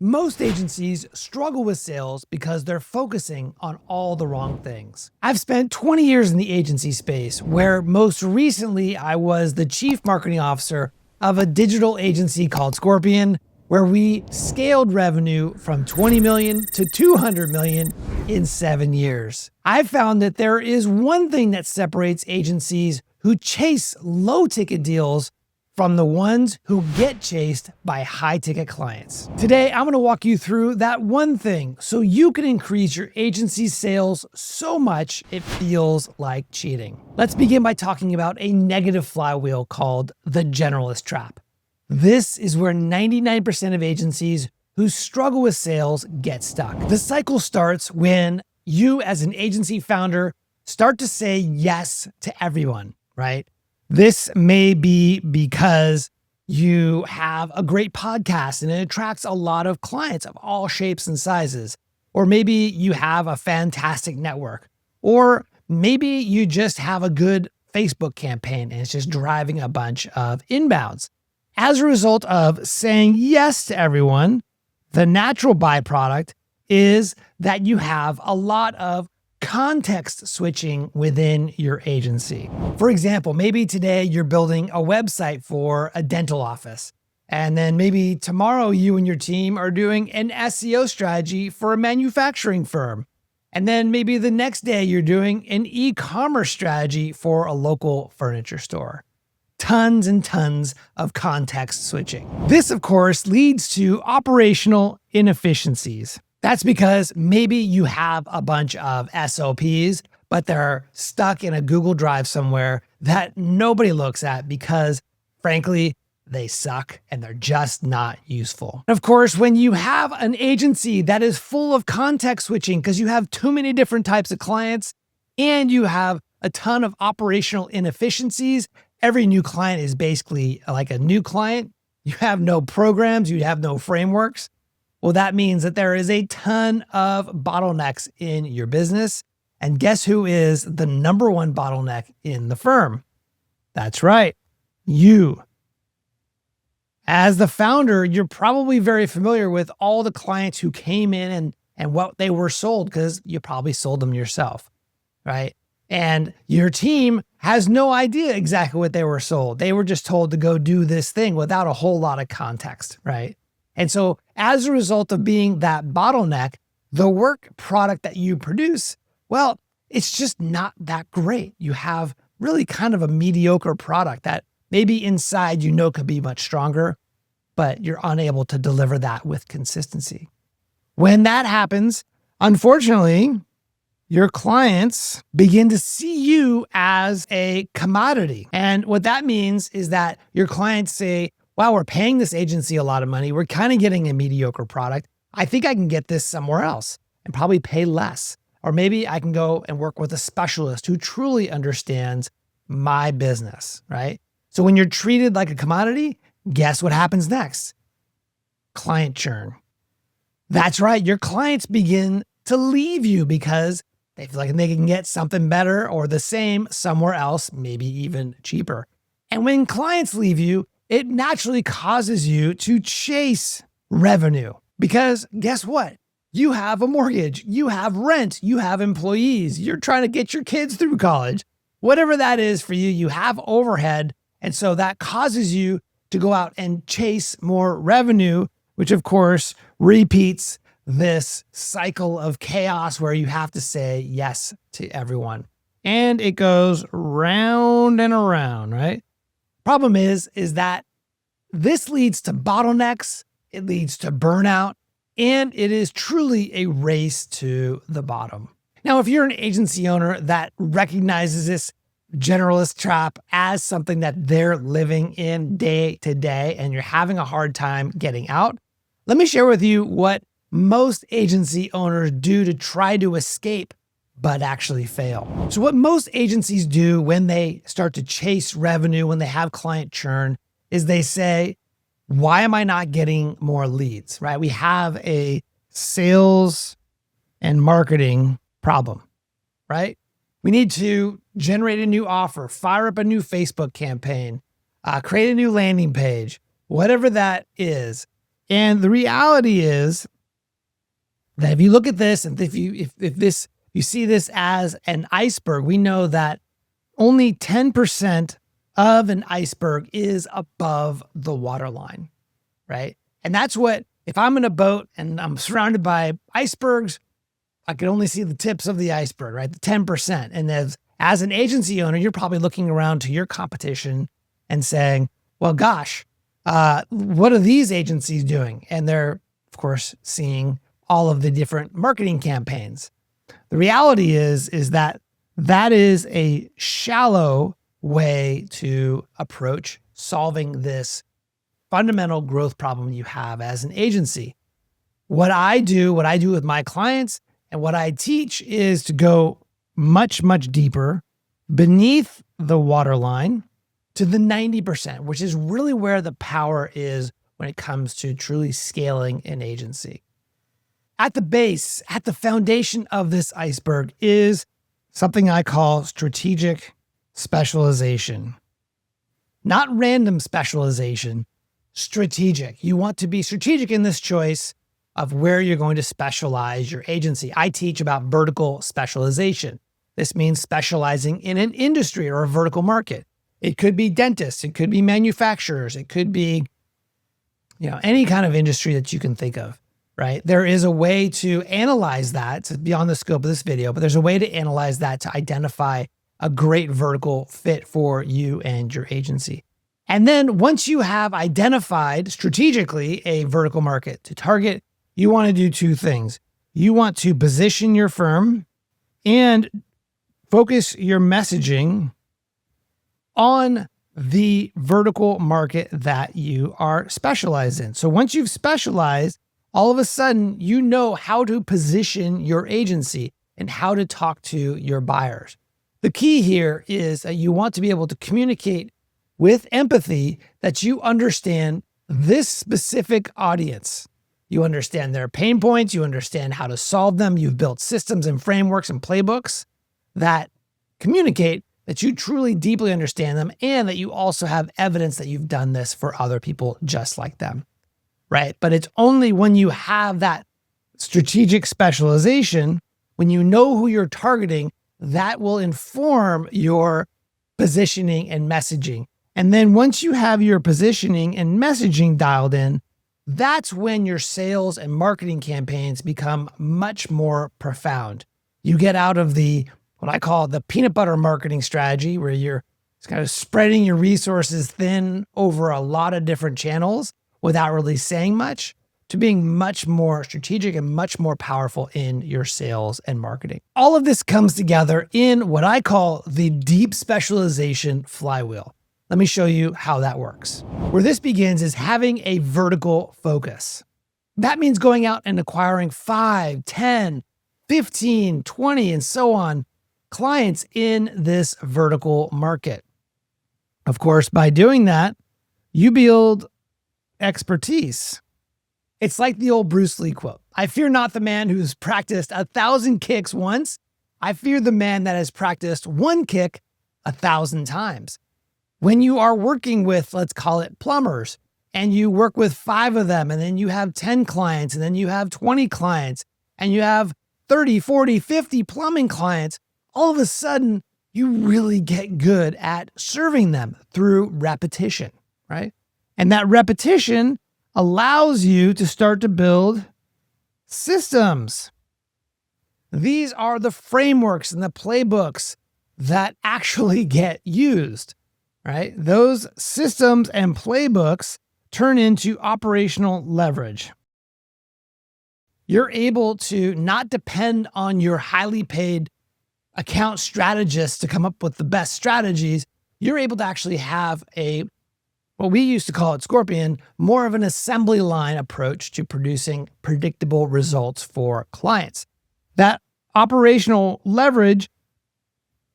Most agencies struggle with sales because they're focusing on all the wrong things. I've spent 20 years in the agency space, where most recently I was the chief marketing officer of a digital agency called Scorpion, where we scaled revenue from 20 million to 200 million in 7 years. I've found that there is one thing that separates agencies who chase low-ticket deals from the ones who get chased by high-ticket clients. Today, I'm gonna walk you through that one thing so you can increase your agency's sales so much it feels like cheating. Let's begin by talking about a negative flywheel called the generalist trap. This is where 99% of agencies who struggle with sales get stuck. The cycle starts when you, as an agency founder, start to say yes to everyone, right? This may be because you have a great podcast and it attracts a lot of clients of all shapes and sizes. Or maybe you have a fantastic network. Or maybe you just have a good Facebook campaign and it's just driving a bunch of inbounds. As a result of saying yes to everyone, the natural byproduct is that you have a lot of context switching within your agency. For example, maybe today you're building a website for a dental office, and then maybe tomorrow you and your team are doing an SEO strategy for a manufacturing firm. And then maybe the next day you're doing an e-commerce strategy for a local furniture store. Tons and tons of context switching. This, of course, leads to operational inefficiencies. That's because maybe you have a bunch of SOPs, but they're stuck in a Google Drive somewhere that nobody looks at because, frankly, they suck and they're just not useful. Of course, when you have an agency that is full of context switching because you have too many different types of clients and you have a ton of operational inefficiencies, every new client is basically like a new client. You have no programs, you have no frameworks. Well, that means that there is a ton of bottlenecks in your business. And guess who is the number one bottleneck in the firm? That's right, you. As the founder, you're probably very familiar with all the clients who came in and what they were sold because you probably sold them yourself, right? And your team has no idea exactly what they were sold. They were just told to go do this thing without a whole lot of context, right? And so as a result of being that bottleneck, the work product that you produce, well, it's just not that great. You have really kind of a mediocre product that maybe inside could be much stronger, but you're unable to deliver that with consistency. When that happens, unfortunately, your clients begin to see you as a commodity. And what that means is that your clients say, wow, we're paying this agency a lot of money. We're kind of getting a mediocre product. I think I can get this somewhere else and probably pay less. Or maybe I can go and work with a specialist who truly understands my business, right? So when you're treated like a commodity, guess what happens next? Client churn. That's right. Your clients begin to leave you because they feel like they can get something better or the same somewhere else, maybe even cheaper. And when clients leave you, it naturally causes you to chase revenue because guess what? You have a mortgage, you have rent, you have employees, you're trying to get your kids through college. Whatever that is for you, you have overhead. And so that causes you to go out and chase more revenue, which of course repeats this cycle of chaos where you have to say yes to everyone. And it goes round and around, right? Problem is that this leads to bottlenecks, it leads to burnout, and it is truly a race to the bottom. Now, if you're an agency owner that recognizes this generalist trap as something that they're living in day to day and you're having a hard time getting out, let me share with you what most agency owners do to try to escape but actually fail. So what most agencies do when they start to chase revenue, when they have client churn, is they say, why am I not getting more leads, right? We have a sales and marketing problem, right? We need to generate a new offer, fire up a new Facebook campaign, create a new landing page, whatever that is. And the reality is that if you look at this, and if you see this as an iceberg, we know that only 10% of an iceberg is above the waterline, right? And that's what, if I'm in a boat and I'm surrounded by icebergs, I can only see the tips of the iceberg, right? The 10%. And as an agency owner, you're probably looking around to your competition and saying, well, gosh, what are these agencies doing? And they're, of course, seeing all of the different marketing campaigns. The reality is that is a shallow way to approach solving this fundamental growth problem you have as an agency. What I do with my clients and what I teach is to go much, much deeper beneath the waterline to the 90%, which is really where the power is when it comes to truly scaling an agency. At the base, at the foundation of this iceberg is something I call strategic specialization. Not random specialization, strategic. You want to be strategic in this choice of where you're going to specialize your agency. I teach about vertical specialization. This means specializing in an industry or a vertical market. It could be dentists, it could be manufacturers, it could be, any kind of industry that you can think of, right? There is a way to analyze that. It's beyond the scope of this video, but there's a way to analyze that to identify a great vertical fit for you and your agency. And then once you have identified strategically a vertical market to target, you want to do two things. You want to position your firm and focus your messaging on the vertical market that you are specialized in. So once you've specialized, all of a sudden, you know how to position your agency and how to talk to your buyers. The key here is that you want to be able to communicate with empathy that you understand this specific audience. You understand their pain points, you understand how to solve them. You've built systems and frameworks and playbooks that communicate that you truly deeply understand them and that you also have evidence that you've done this for other people just like them, right? But it's only when you have that strategic specialization, when you know who you're targeting, that will inform your positioning and messaging. And then once you have your positioning and messaging dialed in, that's when your sales and marketing campaigns become much more profound. You get out of what I call the peanut butter marketing strategy, where you're kind of spreading your resources thin over a lot of different channels without really saying much, to being much more strategic and much more powerful in your sales and marketing. All of this comes together in what I call the deep specialization flywheel. Let me show you how that works. Where this begins is having a vertical focus. That means going out and acquiring 5, 10, 15, 20, and so on clients in this vertical market. Of course, by doing that, you build expertise. It's like the old Bruce Lee quote, "I fear not the man who's practiced 1,000 kicks once. I fear the man that has practiced one kick 1,000 times." When you are working with, let's call it plumbers, and you work with 5 of them, and then you have 10 clients, and then you have 20 clients, and you have 30, 40, 50 plumbing clients, all of a sudden, you really get good at serving them through repetition, right? And that repetition allows you to start to build systems. These are the frameworks and the playbooks that actually get used, right? Those systems and playbooks turn into operational leverage. You're able to not depend on your highly paid account strategists to come up with the best strategies. You're able to actually have what we used to call at Scorpion, more of an assembly line approach to producing predictable results for clients. That operational leverage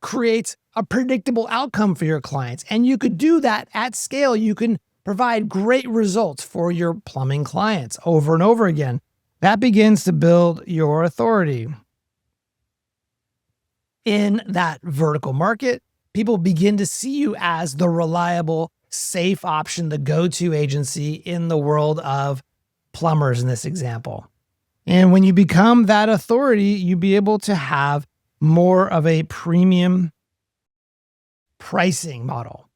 creates a predictable outcome for your clients. And you could do that at scale. You can provide great results for your plumbing clients over and over again. That begins to build your authority. In that vertical market, people begin to see you as the reliable, safe option, the go-to agency in the world of plumbers in this example. And when you become that authority, you'll be able to have more of a premium pricing model.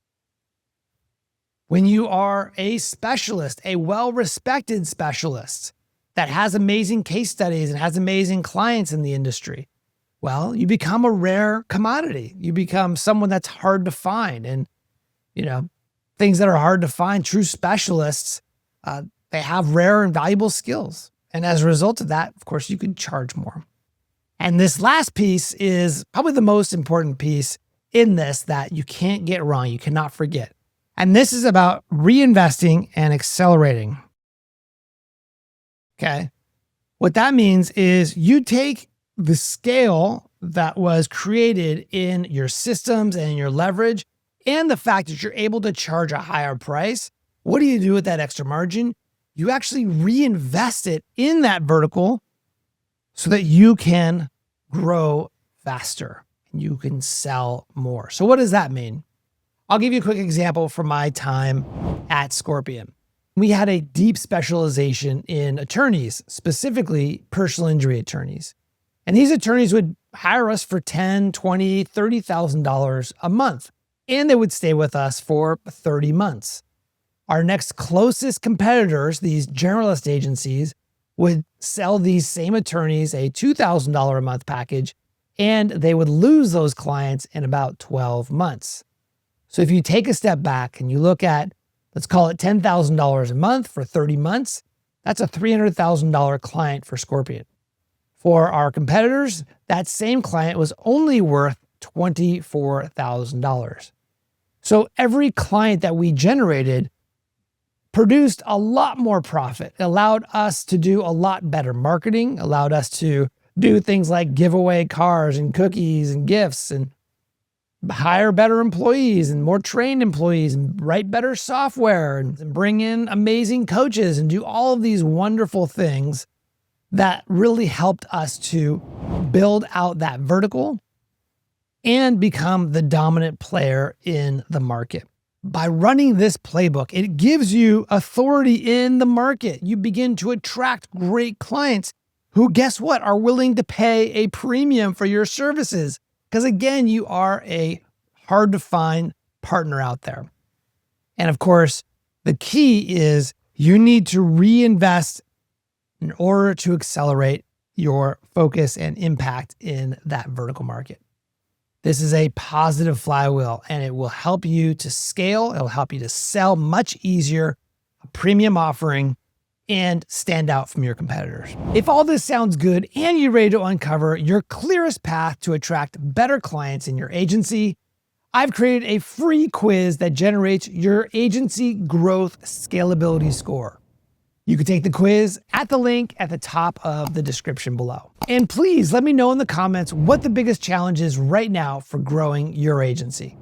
When you are a specialist, a well-respected specialist that has amazing case studies and has amazing clients in the industry, well, you become a rare commodity. You become someone that's hard to find. And, things that are hard to find, true specialists, they have rare and valuable skills. And as a result of that, of course, you can charge more. And this last piece is probably the most important piece in this that you can't get wrong. You cannot forget. And this is about reinvesting and accelerating. Okay. What that means is you take the scale that was created in your systems and your leverage and the fact that you're able to charge a higher price. What do you do with that extra margin? You actually reinvest it in that vertical so that you can grow faster and you can sell more. So what does that mean? I'll give you a quick example from my time at Scorpion. We had a deep specialization in attorneys, specifically personal injury attorneys. And these attorneys would hire us for $10,000, $20,000, $30,000 a month, and they would stay with us for 30 months. Our next closest competitors, these generalist agencies, would sell these same attorneys a $2,000 a month package, and they would lose those clients in about 12 months. So if you take a step back and you look at, let's call it $10,000 a month for 30 months, that's a $300,000 client for Scorpion. For our competitors, that same client was only worth $24,000. So every client that we generated produced a lot more profit, allowed us to do a lot better marketing, allowed us to do things like give away cars and cookies and gifts and hire better employees and more trained employees and write better software and bring in amazing coaches and do all of these wonderful things that really helped us to build out that vertical and become the dominant player in the market. By running this playbook, it gives you authority in the market. You begin to attract great clients who, guess what, are willing to pay a premium for your services. Because again, you are a hard to find partner out there. And of course, the key is you need to reinvest in order to accelerate your focus and impact in that vertical market. This is a positive flywheel and it will help you to scale. It'll help you to sell much easier, a premium offering, and stand out from your competitors. If all this sounds good and you're ready to uncover your clearest path to attract better clients in your agency, I've created a free quiz that generates your agency growth scalability score. You can take the quiz at the link at the top of the description below. And please let me know in the comments what the biggest challenge is right now for growing your agency.